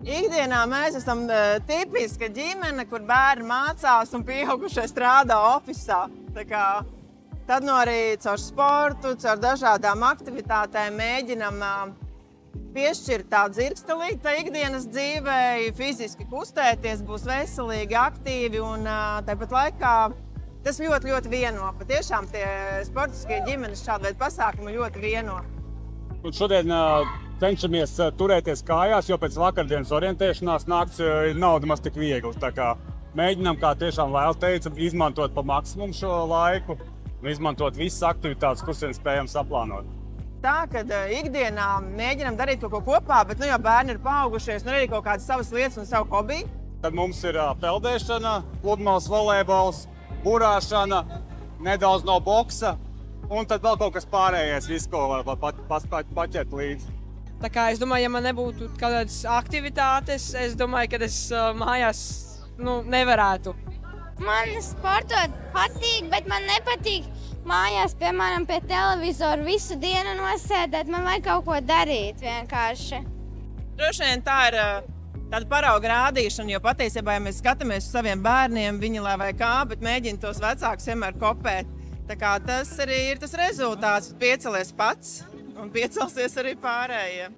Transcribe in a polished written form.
Ikdienā mēs esam tipiska ģimene, kur bērni mācās un pieaugušie strādā ofisā. Tad arī caur sportu, caur dažādām aktivitātēm mēģinam piešķirt tādu dzirkstelīti tai ikdienas dzīvei, fiziski kustēties, būs veselīgi, aktīvi un tāpat laikā tas ļoti, ļoti vieno. Patiešām tie sportiskie ģimenes šāda veida pasākumi ļoti vieno. Un šodien cenšamies turēties kājās, jo pēc vakardienas orientēšanās nakts nav maz tik viegli. Mēģinām, kā tiešām Laila teica, izmantot pa maksimumu šo laiku un izmantot visas aktivitātes, kuras vien spējam saplānot. Tā, kad ikdienā mēģinām darīt kaut ko kopā, bet jau bērni ir paaugušies un arī kaut kādas savas lietas un savu hobiju. Tad mums ir peldēšana, pludmales volejbols, burāšana, nedaudz no boksa. Un tad vēl kaut kas pārējais, visu, ko var paķert līdzi. Es domāju, ja man nebūtu kādas aktivitātes, es domāju, ka es mājās nevarētu. Man sportot patīk, bet man nepatīk mājās, piemēram, pie televizora visu dienu nosēdēt. Man vajag kaut ko darīt vienkārši. Droši vien tā ir tāda parauga rādīšana, jo patiesībā, ja mēs skatāmies uz saviem bērniem, viņi lai vai kā, bet mēģina tos vecākus vienmēr kopēt. Tas arī ir tas rezultāts. Piecelies pats un piecelsies arī pārējie.